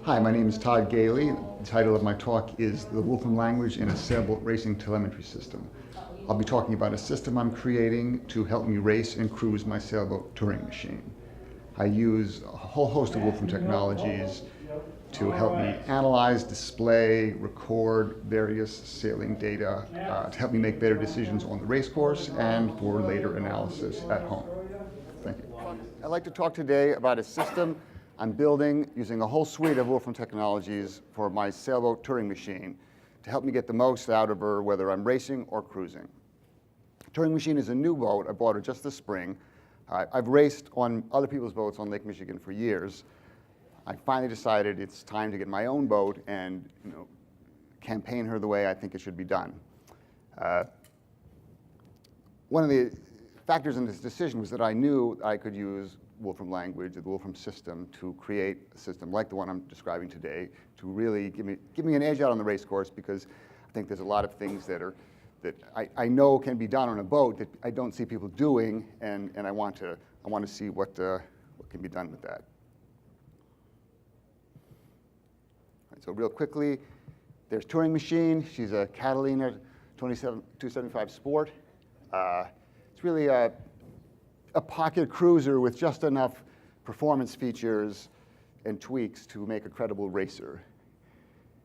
Hi, my name is Todd Gayley. The title of my talk is The Wolfram Language in a Sailboat Racing Telemetry System. I'll be talking about a system I'm creating to help me race and cruise my sailboat Turing machine. I use a whole host of Wolfram technologies to help me analyze, display, record various sailing data to help me make better decisions on the race course and for later analysis at home. Thank you. I'd like to talk today about a system I'm building using a whole suite of Wolfram technologies for my sailboat Turing machine to help me get the most out of her, whether I'm racing or cruising. Turing machine is a new boat. I bought her just this spring. I've raced on other people's boats on Lake Michigan for years. I finally decided it's time to get my own boat and campaign her the way I think it should be done. One of the factors in this decision was that I knew I could use Wolfram language, the Wolfram system, to create a system like the one I'm describing today, to really give me an edge out on the race course, because I think there's a lot of things that I know can be done on a boat that I don't see people doing, and I want to see what can be done with that. All right, so real quickly, there's Turing machine. She's a Catalina 275 Sport. It's really a pocket cruiser with just enough performance features and tweaks to make a credible racer.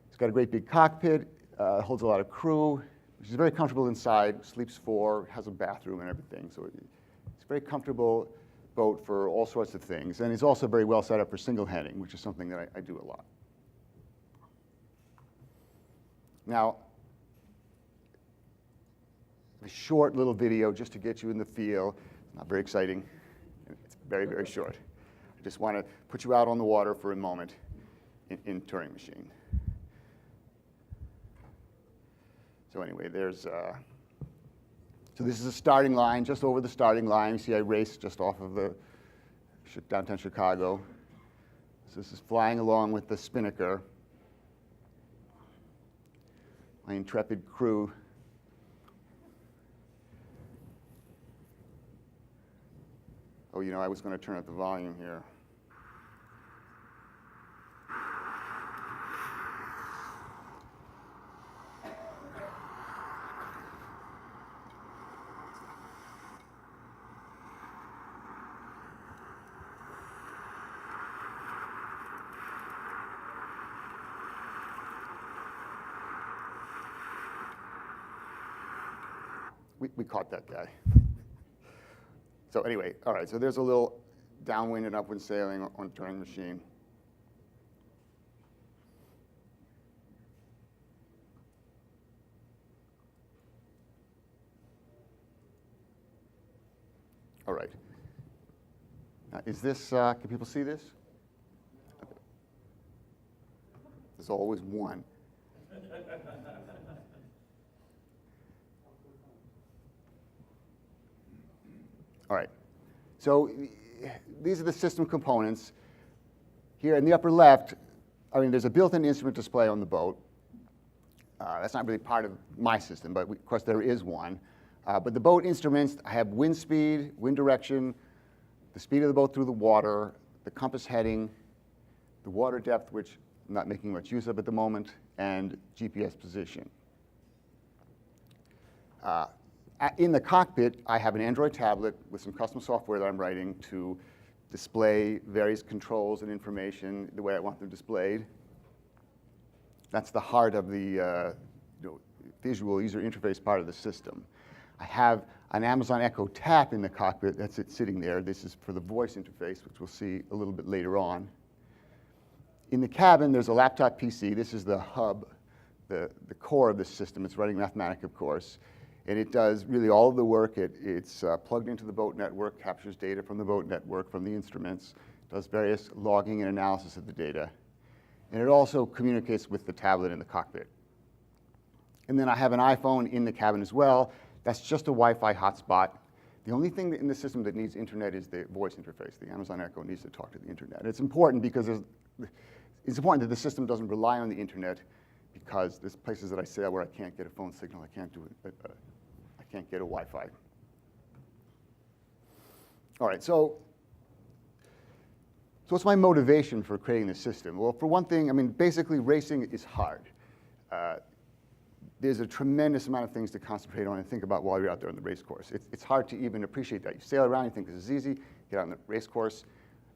It's got a great big cockpit, holds a lot of crew. She's very comfortable inside, sleeps 4, has a bathroom and everything. So it's a very comfortable boat for all sorts of things. And it's also very well set up for single heading, which is something that I do a lot. Now, a short little video just to get you in the feel. Not very exciting. It's very, very short. I just want to put you out on the water for a moment in Turing machine. So anyway, so this is a starting line, just over the starting line. You see I raced just off of the downtown Chicago. So this is flying along with the Spinnaker. My intrepid crew. Oh, I was going to turn up the volume here. We caught that guy. So anyway, all right, so there's a little downwind and upwind sailing on Turing machine. All right. Now, is this, can people see this? Okay. There's always one. All right, so these are the system components. Here in the upper left, there's a built-in instrument display on the boat. That's not really part of my system, but of course there is one. But the boat instruments, I have wind speed, wind direction, the speed of the boat through the water, the compass heading, the water depth, which I'm not making much use of at the moment, and GPS position. In the cockpit, I have an Android tablet with some custom software that I'm writing to display various controls and information the way I want them displayed. That's the heart of the visual user interface part of the system. I have an Amazon Echo Tap in the cockpit. That's it sitting there. This is for the voice interface, which we'll see a little bit later on. In the cabin, there's a laptop PC. This is the hub, the core of the system. It's running Mathematica, of course. And it does really all of the work. It's plugged into the boat network, captures data from the boat network, from the instruments, does various logging and analysis of the data. And it also communicates with the tablet in the cockpit. And then I have an iPhone in the cabin as well. That's just a Wi-Fi hotspot. The only thing in the system that needs internet is the voice interface. The Amazon Echo needs to talk to the internet. It's important because it's important that the system doesn't rely on the internet, because there's places that I sail where I can't get a phone signal. I can't get a Wi-Fi. All right, so So what's my motivation for creating this system? Well, for one thing, I mean, basically racing is hard. There's a tremendous amount of things to concentrate on and think about while you're out there on the race course. It's hard to even appreciate that. You sail around, you think this is easy, get out on the race course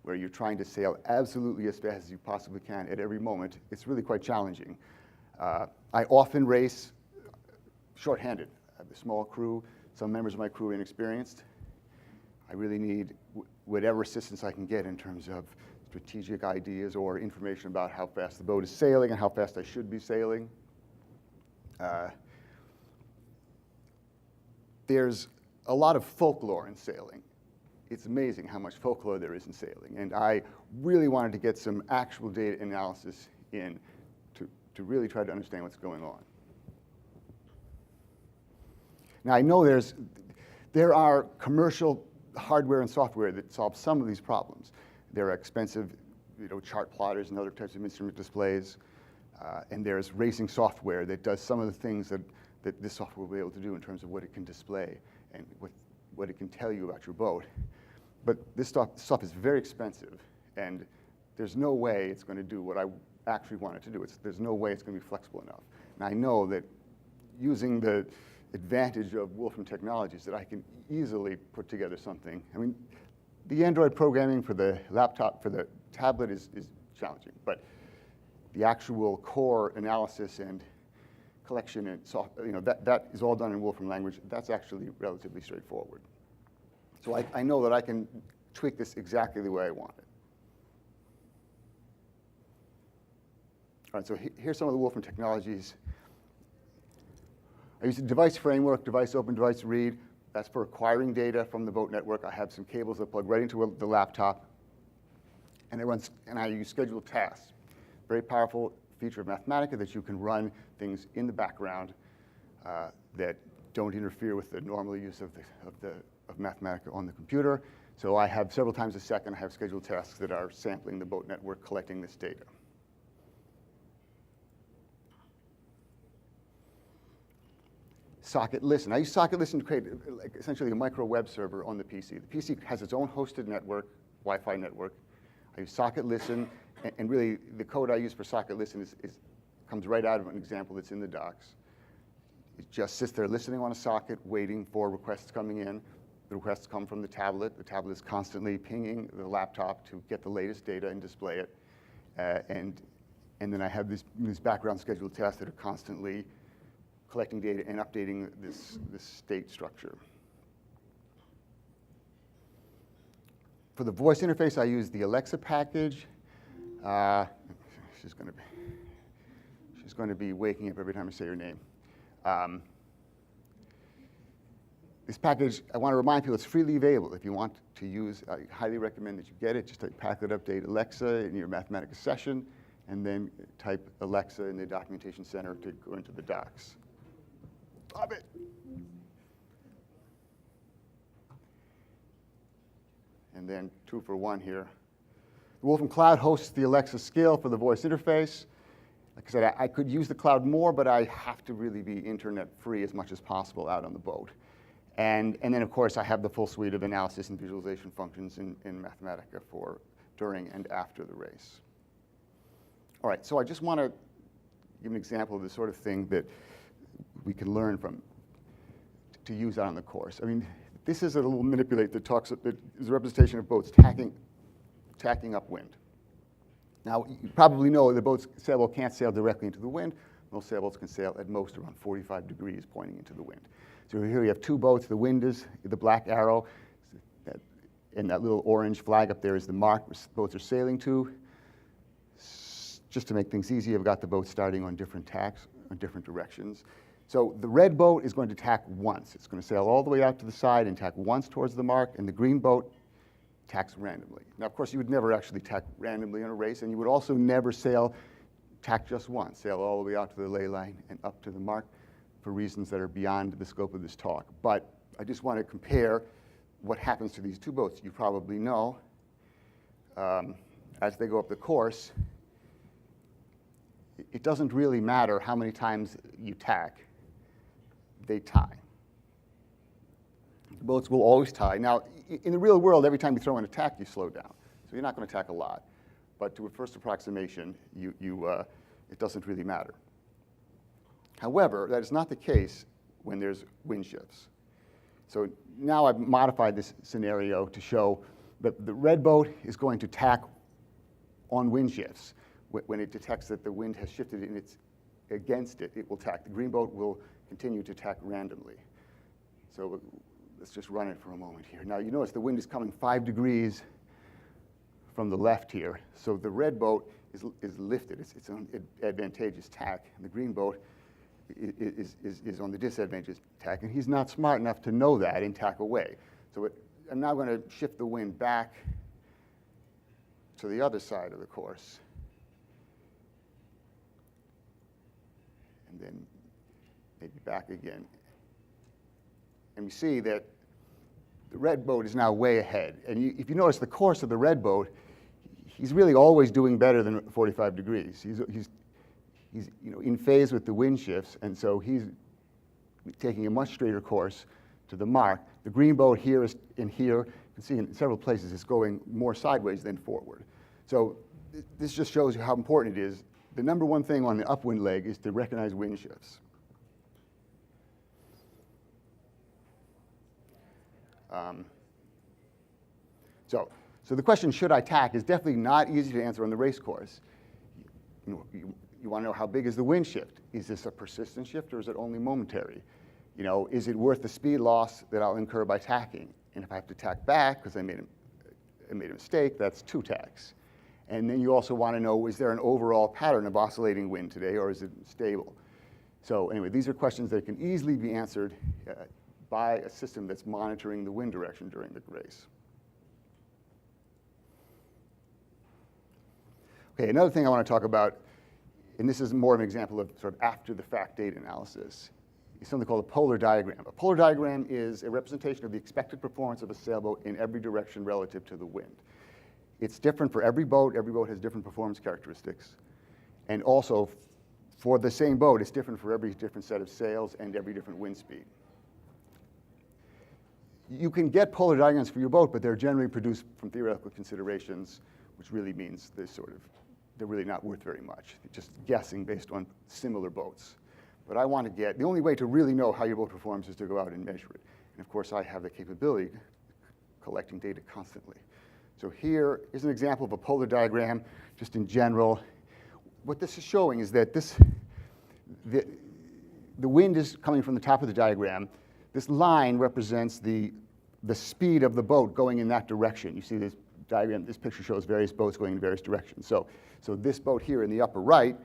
where you're trying to sail absolutely as fast as you possibly can at every moment. It's really quite challenging. I often race shorthanded. I have a small crew. Some members of my crew are inexperienced. I really need whatever assistance I can get in terms of strategic ideas or information about how fast the boat is sailing and how fast I should be sailing. There's a lot of folklore in sailing. It's amazing how much folklore there is in sailing. And I really wanted to get some actual data analysis in to really try to understand what's going on. Now, I know there are commercial hardware and software that solve some of these problems. There are expensive, chart plotters and other types of instrument displays. And there's racing software that does some of the things that this software will be able to do in terms of what it can display and what it can tell you about your boat. But this stuff is very expensive, and there's no way it's going to do what I actually want it to do. There's no way it's going to be flexible enough. And I know that using the advantage of Wolfram Technologies that I can easily put together something. I mean, the Android programming for the laptop, for the tablet is challenging, but the actual core analysis and collection and that is all done in Wolfram language. That's actually relatively straightforward. So I know that I can tweak this exactly the way I want it. All right, so here's some of the Wolfram technologies. I use the device framework, device open, device read. That's for acquiring data from the boat network. I have some cables that plug right into the laptop, and I use scheduled tasks. Very powerful feature of Mathematica that you can run things in the background that don't interfere with the normal use of Mathematica on the computer. So I have several times a second, I have scheduled tasks that are sampling the boat network, collecting this data. Socket Listen. I use Socket Listen to create essentially a micro web server on the PC. The PC has its own hosted network, Wi-Fi network. I use Socket Listen, and really the code I use for Socket Listen comes right out of an example that's in the docs. It just sits there listening on a socket, waiting for requests coming in. The requests come from the tablet. The tablet is constantly pinging the laptop to get the latest data and display it. And then I have these background scheduled tasks that are constantly collecting data and updating this state structure. For the voice interface, I use the Alexa package. She's going to be waking up every time I say her name. This package, I want to remind people, it's freely available. If you want to use, I highly recommend that you get it. Just type packet update Alexa in your Mathematica session, and then type Alexa in the documentation center to go into the docs. Stop it. And then 2 for 1 here. The Wolfram Cloud hosts the Alexa skill for the voice interface. Like I said, I could use the cloud more, but I have to really be internet free as much as possible out on the boat. And then, of course, I have the full suite of analysis and visualization functions in Mathematica for during and after the race. All right, so I just want to give an example of the sort of thing that we can learn from to use out on the course. I mean, this is a little manipulate that is a representation of boats tacking upwind. Now, you probably know the sailboat can't sail directly into the wind. Most sailboats can sail at most around 45 degrees pointing into the wind. So here we have 2 boats. The wind is the black arrow, and that little orange flag up there is the mark where boats are sailing to. Just to make things easy, I've got the boat starting on different tacks, on different directions. So the red boat is going to tack once. It's going to sail all the way out to the side and tack once towards the mark, and the green boat tacks randomly. Now, of course, you would never actually tack randomly in a race, and you would also never tack just once, sail all the way out to the ley line and up to the mark for reasons that are beyond the scope of this talk. But I just want to compare what happens to these 2 boats. You probably know, as they go up the course, it doesn't really matter how many times you tack. They tie. The boats will always tie. Now, in the real world, every time you throw in a tack, you slow down. So you're not going to tack a lot. But to a first approximation, it doesn't really matter. However, that is not the case when there's wind shifts. So now I've modified this scenario to show that the red boat is going to tack on wind shifts. When it detects that the wind has shifted and it's against it, it will tack. The green boat will continue to tack randomly. So let's just run it for a moment here. Now you notice the wind is coming 5 degrees from the left here. So the red boat is lifted. It's on advantageous tack. And the green boat is on the disadvantageous tack. And he's not smart enough to know that and tack away. So I'm now going to shift the wind back to the other side of the course. And then maybe back again. And we see that the red boat is now way ahead. And if you notice the course of the red boat, he's really always doing better than 45 degrees. He's in phase with the wind shifts, and so he's taking a much straighter course to the mark. The green boat here is in here. You can see in several places it's going more sideways than forward. So this just shows you how important it is. The number one thing on the upwind leg is to recognize wind shifts. So the question, should I tack, is definitely not easy to answer on the race course. You want to know how big is the wind shift? Is this a persistent shift or is it only momentary? Is it worth the speed loss that I'll incur by tacking? And if I have to tack back because I made a mistake, that's 2 tacks. And then you also want to know, is there an overall pattern of oscillating wind today or is it stable? So anyway, these are questions that can easily be answered by a system that's monitoring the wind direction during the race. Okay, another thing I want to talk about, and this is more of an example of sort of after-the-fact data analysis, is something called a polar diagram. A polar diagram is a representation of the expected performance of a sailboat in every direction relative to the wind. It's different for every boat. Every boat has different performance characteristics. And also, for the same boat, it's different for every different set of sails and every different wind speed. You can get polar diagrams for your boat, but they're generally produced from theoretical considerations, which really means they're really not worth very much. They're just guessing based on similar boats. But I want to get, the only way to really know how your boat performs is to go out and measure it. And of course, I have the capability of collecting data constantly. So here is an example of a polar diagram, just in general. What this is showing is that the wind is coming from the top of the diagram. This line represents the speed of the boat going in that direction. You see this diagram, this picture shows various boats going in various directions. So this boat here in the upper right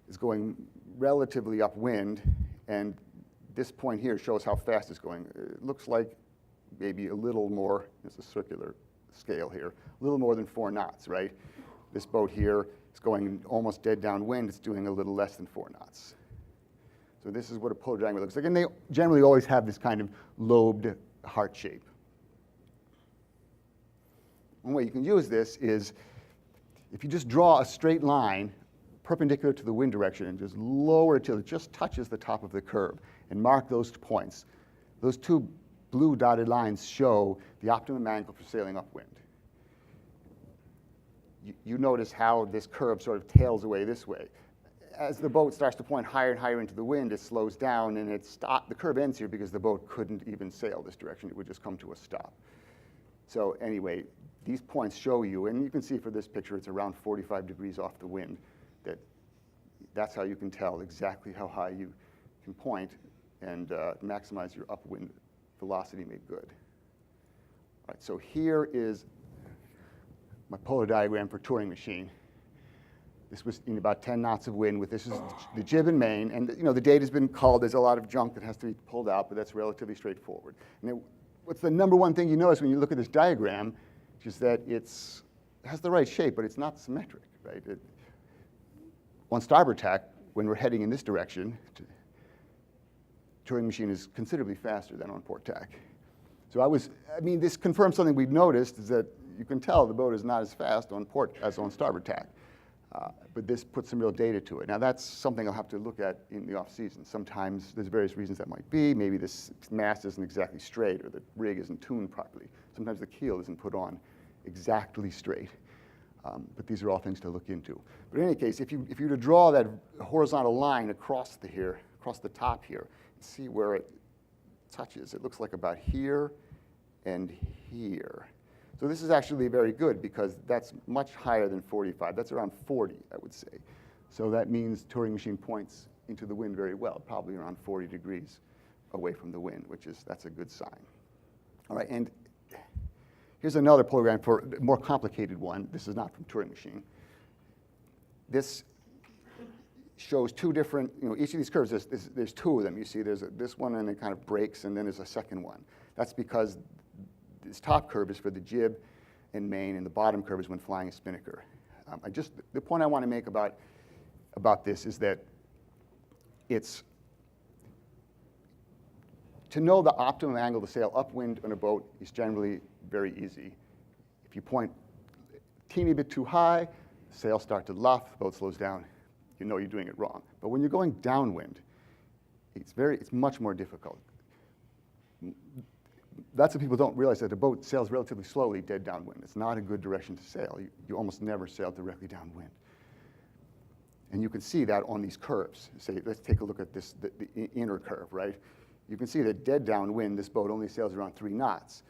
is going relatively upwind, and this point here shows how fast it's going. It looks like maybe a little more, there's a circular scale here, a little more than 4 knots, right? This boat here is going almost dead downwind. It's doing a little less than 4 knots. So this is what a polar diagram looks like. And they generally always have this kind of lobed heart shape. One way you can use this is if you just draw a straight line perpendicular to the wind direction and just lower it till it just touches the top of the curve and mark those points. Those 2 blue dotted lines show the optimum angle for sailing upwind. You notice how this curve sort of tails away this way. As the boat starts to point higher and higher into the wind, it slows down and the curve ends here because the boat couldn't even sail this direction. It would just come to a stop. So anyway, these points show you, and you can see for this picture, it's around 45 degrees off the wind. That's how you can tell exactly how high you can point and maximize your upwind velocity made good. All right, so here is my polar diagram for Turing machine. This was in about 10 knots of wind. This is the jib and main, and the data's been called. There's a lot of junk that has to be pulled out, but that's relatively straightforward. And what's the number one thing you notice when you look at this diagram is that it has the right shape, but it's not symmetric, right? On starboard tack, when we're heading in this direction, Turing machine is considerably faster than on port tack. So this confirms something we've noticed, is that you can tell the boat is not as fast on port as on starboard tack. But this puts some real data to it. Now that's something I'll have to look at in the off season. Sometimes there's various reasons that might be. Maybe this mast isn't exactly straight or the rig isn't tuned properly. Sometimes the keel isn't put on exactly straight. But these are all things to look into. But in any case, if you were to draw that horizontal line across the top here, see where it touches. It looks like about here and here. So this is actually very good because that's much higher than 45. That's around 40, I would say. So that means Turing machine points into the wind very well, probably around 40 degrees away from the wind, that's a good sign. All right, and here's another program for a more complicated one. This is not from Turing machine. This shows two different, each of these curves, there's two of them. You see there's this one and it kind of breaks, and then there's a second one. That's because this top curve is for the jib and main, and the bottom curve is when flying a spinnaker. The point I want to make about this is that to know the optimum angle to sail upwind on a boat is generally very easy. If you point a teeny bit too high, the sails start to luff, the boat slows down, you know you're doing it wrong. But when you're going downwind, it's much more difficult. That's what people don't realize, that the boat sails relatively slowly dead downwind. It's not a good direction to sail. You almost never sail directly downwind. And you can see that on these curves. Say, let's take a look at this, the inner curve, right? You can see that dead downwind, this boat only sails around 3 knots.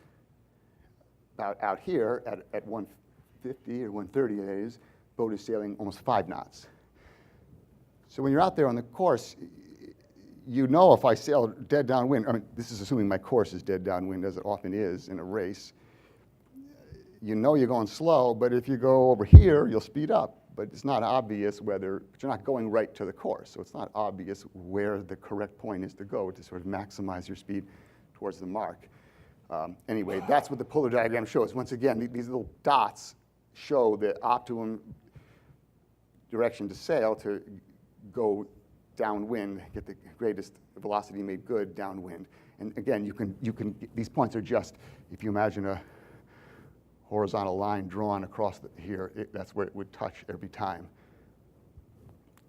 Out here, at 150 or 130 it is, boat is sailing almost 5 knots. So when you're out there on the course, you know if I sail dead downwind, I mean, this is assuming my course is dead downwind, as it often is in a race. You know you're going slow, but if you go over here, you'll speed up. But it's not obvious but you're not going right to the course, so it's not obvious where the correct point is to go to sort of maximize your speed towards the mark. Anyway, that's what the polar diagram shows. Once again, these little dots show the optimum direction to sail to go downwind, get the greatest velocity made good downwind. And again, these points are just, if you imagine a horizontal line drawn across here, that's where it would touch every time.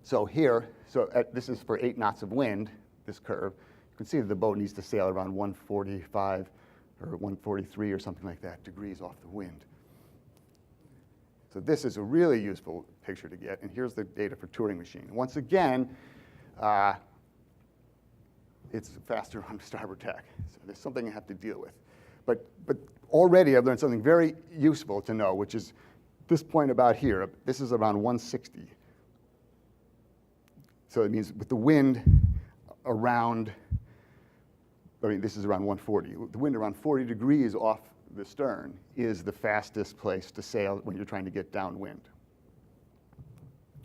So here, this is for 8 knots of wind, this curve. You can see that the boat needs to sail around 145 or 143 or something like that degrees off the wind. So this is a really useful picture to get, and here's the data for Turing machine. Once again, it's faster on starboard tack, so there's something you have to deal with. But already I've learned something very useful to know, which is this point about here. This is around 160. So it means with the wind around, this is around 140. The wind around 40 degrees off the stern is the fastest place to sail when you're trying to get downwind,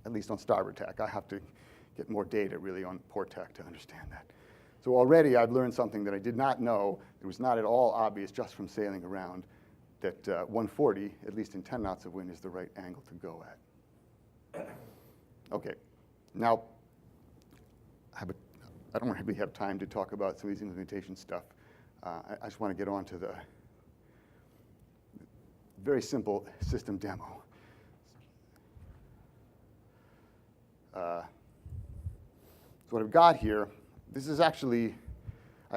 at least on starboard tack. I have to get more data really on port tack to understand that. So already I've learned something that I did not know. It was not at all obvious just from sailing around that 140, at least in 10 knots of wind, is the right angle to go at. Okay, now I don't really have time to talk about some of these implementation stuff. I just want to get on to the very simple system demo. So what I've got here, this is actually,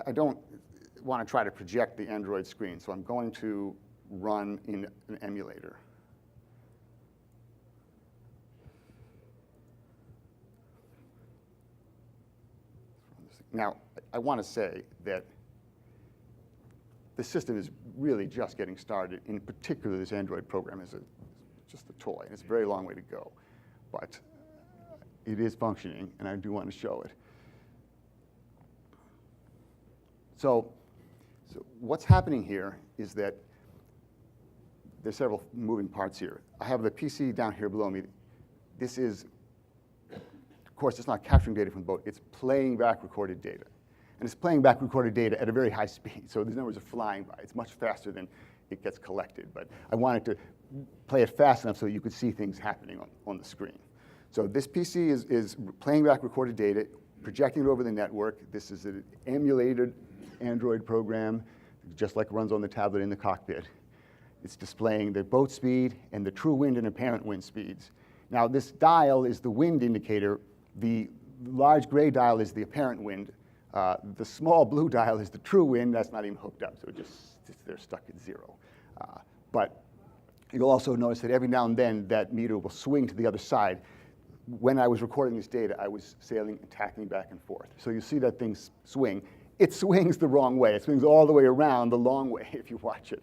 I don't want to try to project the Android screen, so I'm going to run in an emulator. Now, I want to say that the system is really just getting started. In particular, this Android program is just a toy. It's a very long way to go. But it is functioning, and I do want to show it. So what's happening here is that there's several moving parts here. I have the PC down here below me. This is, of course, it's not capturing data from the boat. It's playing back recorded data. And it's playing back recorded data at a very high speed. So these numbers are flying by. It's much faster than it gets collected. But I wanted to play it fast enough so you could see things happening on the screen. So this PC is playing back recorded data, projecting it over the network. This is an emulated Android program, just like it runs on the tablet in the cockpit. It's displaying the boat speed and the true wind and apparent wind speeds. Now, this dial is the wind indicator. The large gray dial is the apparent wind. The small blue dial is the true wind. That's not even hooked up, so they're stuck at 0. But You'll also notice that every now and then that meter will swing to the other side. When I was recording this data, I was sailing and tacking back and forth. So you see that thing swing. It swings the wrong way. It swings all the way around the long way if you watch it.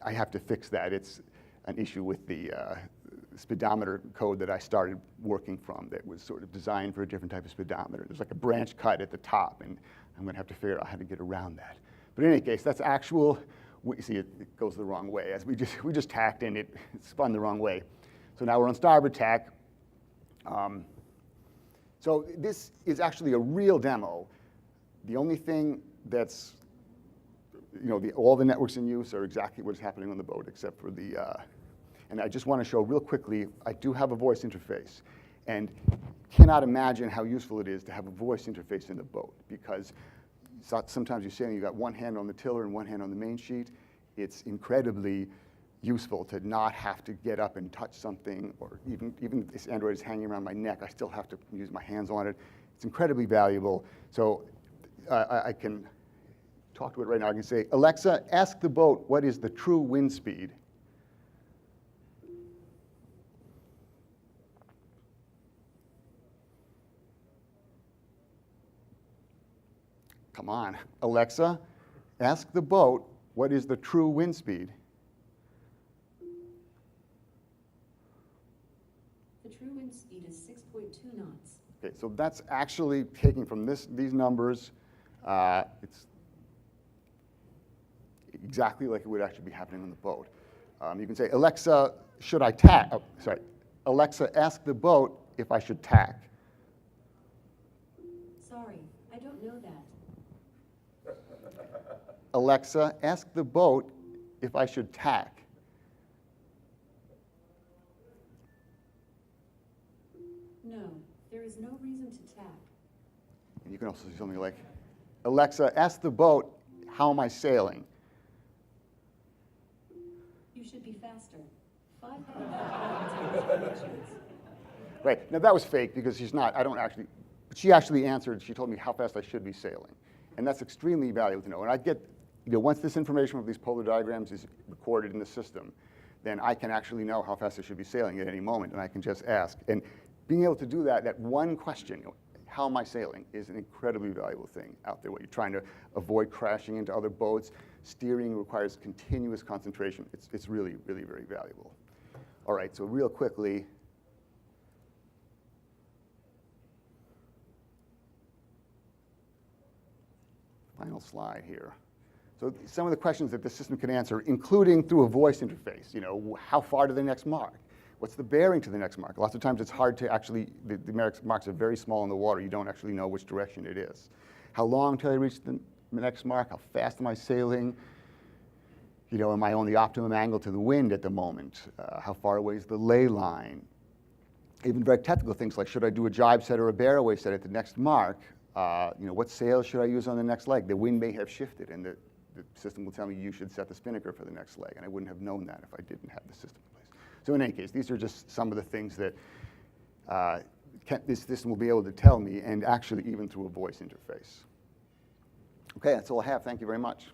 I have to fix that. It's an issue with the speedometer code that I started working from that was sort of designed for a different type of speedometer. There's like a branch cut at the top, and I'm going to have to figure out how to get around that. But in any case, that's actual. You see, it goes the wrong way. As we just tacked, and it spun the wrong way. So now we're on starboard tack. So this is actually a real demo. The only thing that's, all the networks in use are exactly what's happening on the boat, except for the, and I just want to show real quickly, I do have a voice interface. And cannot imagine how useful it is to have a voice interface in the boat, because sometimes you're saying you've got one hand on the tiller and one hand on the main sheet. It's incredibly useful to not have to get up and touch something, or even if this Android is hanging around my neck, I still have to use my hands on it. It's incredibly valuable. So I can talk to it right now. I can say, Alexa, ask the boat what is the true wind speed. Come on, Alexa, ask the boat what is the true wind speed. The true wind speed is 6.2 knots. Okay, so that's actually taking from these numbers. It's exactly like it would actually be happening on the boat. You can say, Alexa, should I tack? Oh, sorry. Alexa, ask the boat if I should tack. Sorry, I don't know that. Alexa, ask the boat if I should tack. No, there is no reason to tack. And you can also say something like, Alexa, ask the boat, how am I sailing? You should be faster. 500 Right, now that was fake because she actually answered, she told me how fast I should be sailing. And that's extremely valuable to know. And I get, once this information of these polar diagrams is recorded in the system, then I can actually know how fast I should be sailing at any moment, and I can just ask. And being able to do that one question, how am I sailing, is an incredibly valuable thing out there. When you're trying to avoid crashing into other boats, steering requires continuous concentration. It's really, really very valuable. All right, so real quickly, final slide here. So some of the questions that the system can answer, including through a voice interface, how far to the next mark? What's the bearing to the next mark? Lots of times it's hard to actually, the marks are very small in the water. You don't actually know which direction it is. How long till I reach the next mark? How fast am I sailing? Am I on the optimum angle to the wind at the moment? How far away is the ley line? Even very technical things like, should I do a jibe set or a bear away set at the next mark? What sail should I use on the next leg? The wind may have shifted, and the system will tell me you should set the spinnaker for the next leg, and I wouldn't have known that if I didn't have the system in place. So in any case, these are just some of the things that this system will be able to tell me, and actually even through a voice interface. Okay, that's all I have. Thank you very much.